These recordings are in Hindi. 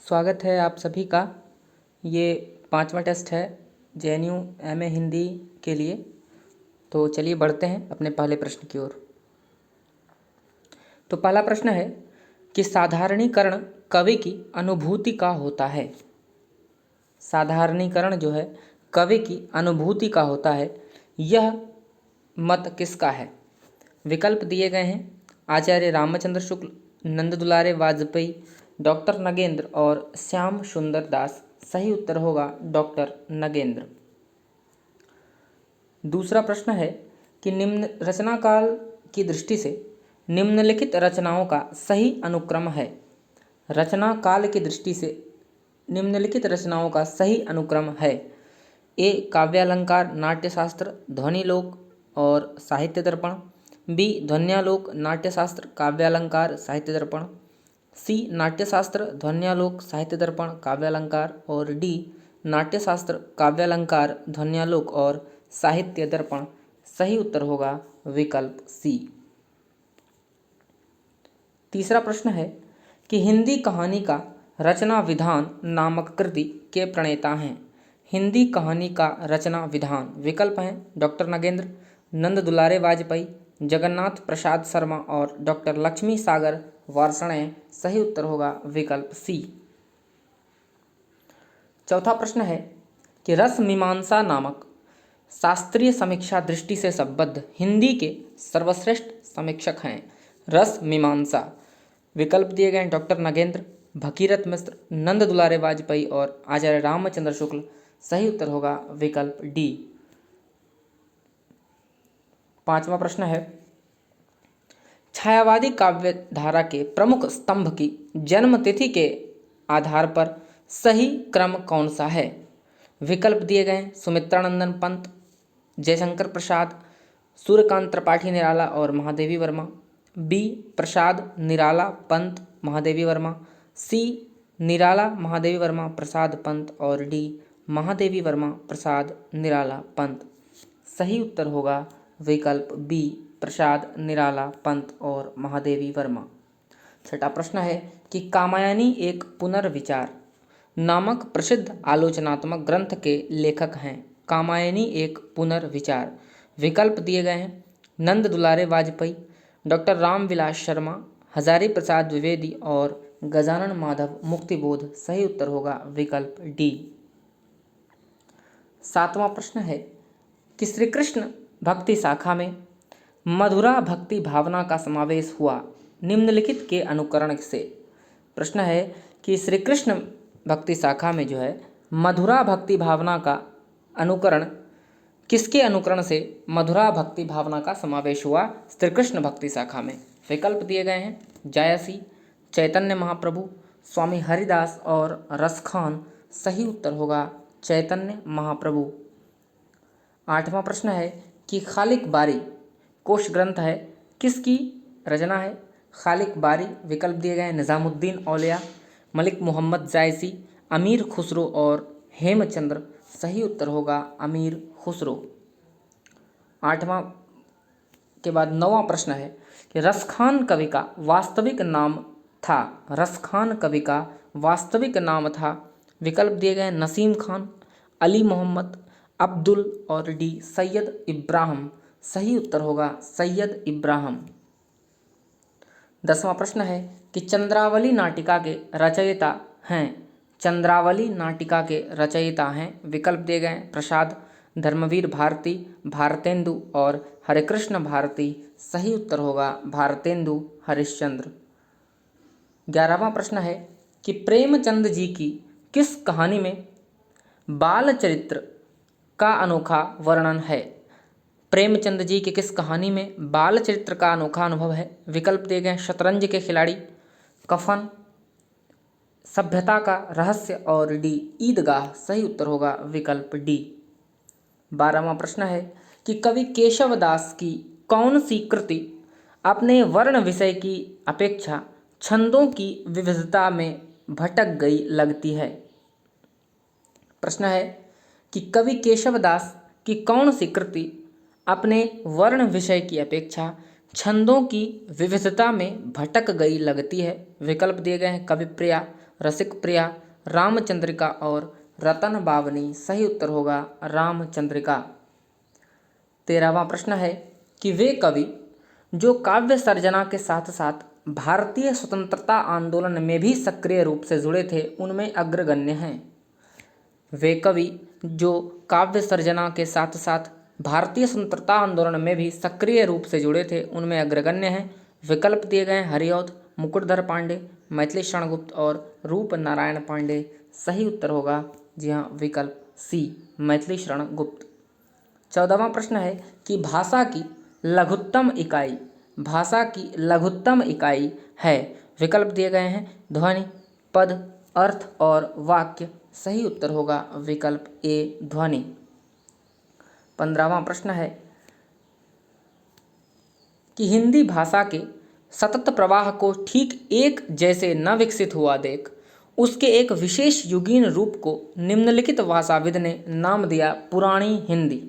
स्वागत है आप सभी का। ये 5वां टेस्ट है JNU MA हिंदी के लिए। तो चलिए बढ़ते हैं अपने पहले प्रश्न की ओर। तो पहला प्रश्न है कि साधारणीकरण कवि की अनुभूति का होता है। साधारणीकरण जो है कवि की अनुभूति का होता है, यह मत किसका है? विकल्प दिए गए हैं आचार्य रामचंद्र शुक्ल, नंद दुलारे वाजपेयी, डॉक्टर नगेंद्र और श्याम सुंदर दास। सही उत्तर होगा डॉक्टर नगेंद्र। दूसरा प्रश्न है कि निम्न रचना काल की दृष्टि से निम्नलिखित रचनाओं का सही अनुक्रम है। रचना काल की दृष्टि से निम्नलिखित रचनाओं का सही अनुक्रम है। ए काव्यालंकार नाट्यशास्त्र ध्वनिलोक और साहित्य दर्पण, बी ध्वन्यालोक नाट्यशास्त्र काव्यालंकार साहित्य दर्पण, सी नाट्यशास्त्र ध्वन्यालोक साहित्य दर्पण काव्यालंकार और डी नाट्यशास्त्र काव्यालंकार ध्वन्यालोक और साहित्य दर्पण। सही उत्तर होगा विकल्प सी। तीसरा प्रश्न है कि हिंदी कहानी का रचना विधान नामक कृति के प्रणेता हैं। हिंदी कहानी का रचना विधान विकल्प हैं डॉक्टर नगेंद्र, नंद दुलारे वाजपेयी, जगन्नाथ प्रसाद शर्मा और डॉक्टर लक्ष्मी सागर वार्ष्णेय। सही उत्तर होगा विकल्प सी। चौथा प्रश्न है कि रस मीमांसा नामक शास्त्रीय समीक्षा दृष्टि से संबद्ध हिंदी के सर्वश्रेष्ठ समीक्षक हैं। रस मीमांसा विकल्प दिए गए हैं डॉक्टर नगेंद्र, भगीरथ मिश्र, नंद दुलारे वाजपेयी और आचार्य रामचंद्र शुक्ल। सही उत्तर होगा विकल्प डी। पांचवा प्रश्न है छायावादी काव्य धारा के प्रमुख स्तंभ की जन्म तिथि के आधार पर सही क्रम कौन सा है? विकल्प दिए गए हैं सुमित्रानंदन पंत, जयशंकर प्रसाद, सूर्यकांत त्रिपाठी निराला और महादेवी वर्मा, बी प्रसाद निराला पंत महादेवी वर्मा, सी निराला महादेवी वर्मा प्रसाद पंत और डी महादेवी वर्मा प्रसाद निराला पंत। सही उत्तर होगा विकल्प बी प्रसाद निराला पंत और महादेवी वर्मा। छठा प्रश्न है कि कामायनी एक पुनर्विचार नामक प्रसिद्ध आलोचनात्मक ग्रंथ के लेखक हैं। कामायनी एक पुनर्विचार विकल्प दिए गए हैं नंद दुलारे वाजपेयी, डॉक्टर रामविलास शर्मा, हजारी प्रसाद द्विवेदी और गजानन माधव मुक्तिबोध। सही उत्तर होगा विकल्प डी। सातवां प्रश्न है कि श्री कृष्ण भक्ति शाखा में मधुरा भक्ति भावना का समावेश हुआ निम्नलिखित के अनुकरण से। प्रश्न है कि श्री कृष्ण भक्ति शाखा में जो है मधुरा भक्ति भावना का अनुकरण किसके अनुकरण से मधुरा भक्ति भावना का समावेश हुआ श्री कृष्ण भक्ति शाखा में? विकल्प दिए गए हैं जायसी, चैतन्य महाप्रभु, स्वामी हरिदास और रसखान। सही उत्तर होगा चैतन्य महाप्रभु। आठवां प्रश्न है कि खालिक बारी कोश ग्रंथ है किसकी रचना है? खालिक बारी विकल्प दिए गए हैं निज़ामुद्दीन औलिया, मलिक मोहम्मद जायसी, अमीर खुसरो और हेमचंद्र। सही उत्तर होगा अमीर खुसरो। आठवां के बाद नौवां प्रश्न है कि रसखान कवि का वास्तविक नाम था। रसखान कवि का वास्तविक नाम था। विकल्प दिए गए हैं नसीम खान, अली मोहम्मद, अब्दुल और डी सैयद इब्राहिम। सही उत्तर होगा सैयद इब्राहिम। 10वां प्रश्न है कि चंद्रावली नाटिका के रचयिता हैं। चंद्रावली नाटिका के रचयिता हैं। विकल्प दिए गए हैं प्रसाद, धर्मवीर भारती, भारतेंदु और हरिकृष्ण भारती। सही उत्तर होगा भारतेंदु हरिश्चंद्र। 11वां प्रश्न है कि प्रेमचंद जी की किस कहानी में बाल चरित्र का अनोखा वर्णन है? प्रेमचंद जी की किस कहानी में बाल चरित्र का अनोखा अनुभव है? विकल्प दिए गए शतरंज के खिलाड़ी, कफन, सभ्यता का रहस्य और डी ईदगाह। सही उत्तर होगा विकल्प डी। 12वां प्रश्न है कि कवि केशव दास की कौन सी कृति अपने वर्ण विषय की अपेक्षा छंदों की विविधता में भटक गई लगती है? प्रश्न है कि कवि केशव दास की कौन सी कृति अपने वर्ण विषय की अपेक्षा छंदों की विविधता में भटक गई लगती है? विकल्प दिए गए हैं कविप्रिया, रसिक प्रिया, रामचंद्रिका और रतन बावनी। सही उत्तर होगा रामचंद्रिका। 13वां प्रश्न है कि वे कवि जो काव्य सर्जना के साथ साथ भारतीय स्वतंत्रता आंदोलन में भी सक्रिय रूप से जुड़े थे उनमें अग्रगण्य हैं। वे कवि जो काव्य सर्जना के साथ साथ भारतीय स्वतंत्रता आंदोलन में भी सक्रिय रूप से जुड़े थे उनमें अग्रगण्य हैं। विकल्प दिए गए हैं हरिऔध, मुकुटधर पांडे, मैथिली शरण गुप्त और रूप नारायण पांडे। सही उत्तर होगा जी हाँ विकल्प सी, मैथिली शरण गुप्त। 14वां प्रश्न है कि भाषा की लघुत्तम इकाई है। विकल्प दिए गए हैं ध्वनि, पद, अर्थ और वाक्य। सही उत्तर होगा विकल्प ए, ध्वनि। 15वां प्रश्न है कि हिंदी भाषा के सतत प्रवाह को ठीक एक जैसे न विकसित हुआ देख उसके एक विशेष युगीन रूप को निम्नलिखित भाषाविद ने नाम दिया पुरानी हिंदी।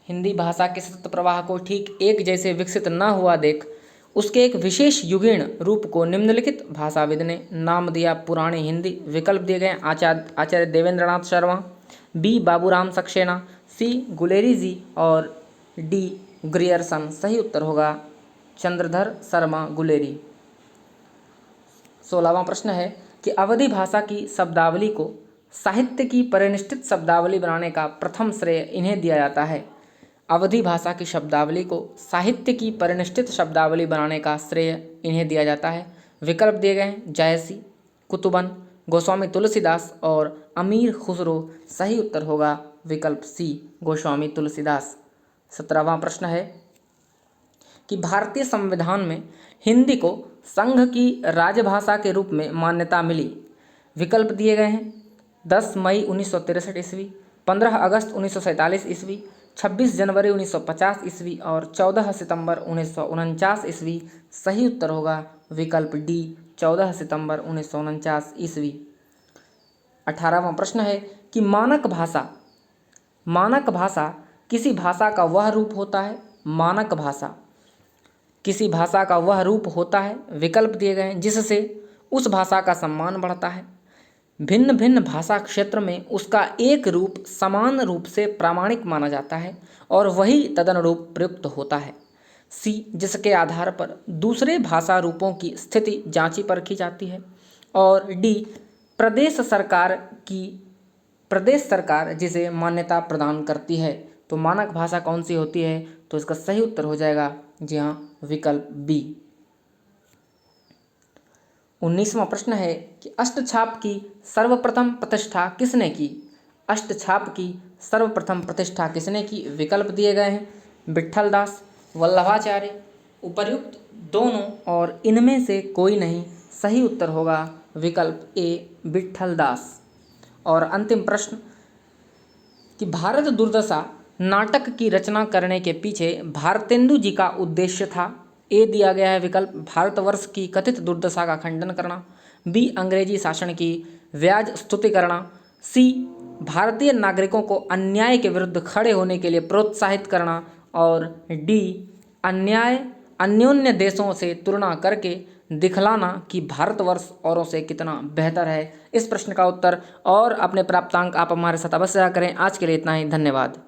हिंदी भाषा के सतत प्रवाह को ठीक एक जैसे विकसित न हुआ देख उसके एक विशेष युगीन रूप को निम्नलिखित भाषाविद ने नाम दिया पुरानी हिंदी। विकल्प दिए गए आचार्य देवेंद्रनाथ शर्मा, बी बाबूराम सक्सेना, सी गुलेरी जी और डी ग्रियर्सन। सही उत्तर होगा चंद्रधर शर्मा गुलेरी। 16वां प्रश्न है कि अवधी भाषा की शब्दावली को साहित्य की परिनिष्ठित शब्दावली बनाने का प्रथम श्रेय इन्हें दिया जाता है। अवधी भाषा की शब्दावली को साहित्य की परिनिष्ठित शब्दावली बनाने का श्रेय इन्हें दिया जाता है। विकल्प दिए गए हैं जायसी, कुतुबन, गोस्वामी तुलसीदास और अमीर खुसरो। सही उत्तर होगा विकल्प सी, गोस्वामी तुलसीदास। 17वां प्रश्न है कि भारतीय संविधान में हिंदी को संघ की राजभाषा के रूप में मान्यता मिली। विकल्प दिए गए हैं 10 मई 1963 ईस्वी, 15 अगस्त 1947 ईस्वी, 26 जनवरी 1950 ईस्वी और 14 सितंबर 1949 ईस्वी। सही उत्तर होगा विकल्प डी, 14 सितंबर 1949 ईस्वी। 18वां प्रश्न है कि मानक भाषा किसी भाषा का वह रूप होता है। मानक भाषा किसी भाषा का वह रूप होता है। विकल्प दिए गए हैं जिससे उस भाषा का सम्मान बढ़ता है, भिन्न भिन्न भाषा क्षेत्र में उसका एक रूप समान रूप से प्रामाणिक माना जाता है और वही तदनुरूप प्रयुक्त होता है। सी, जिसके आधार पर दूसरे भाषा रूपों की स्थिति जांची परखी जाती है। और डी, प्रदेश सरकार जिसे मान्यता प्रदान करती है। तो मानक भाषा कौन सी होती है? तो इसका सही उत्तर हो जाएगा जी हाँ विकल्प बी। 19वां प्रश्न है कि अष्टछाप की सर्वप्रथम प्रतिष्ठा किसने की? अष्टछाप की सर्वप्रथम प्रतिष्ठा किसने की? विकल्प दिए गए हैं विट्ठल दास, वल्लभाचार्य, उपर्युक्त दोनों और इनमें से कोई नहीं। सही उत्तर होगा विकल्प ए, विट्ठल दास। और अंतिम प्रश्न कि भारत दुर्दशा नाटक की रचना करने के पीछे भारतेंदु जी का उद्देश्य था। ए दिया गया है विकल्प भारतवर्ष की कथित दुर्दशा का खंडन करना, बी अंग्रेजी शासन की व्याज स्तुति करना, सी भारतीय नागरिकों को अन्याय के विरुद्ध खड़े होने के लिए प्रोत्साहित करना और डी अन्योन्य देशों से तुलना करके दिखलाना कि भारतवर्ष औरों से कितना बेहतर है। इस प्रश्न का उत्तर और अपने प्राप्तांक आप हमारे साथ अवश्य करें। आज के लिए इतना ही, धन्यवाद।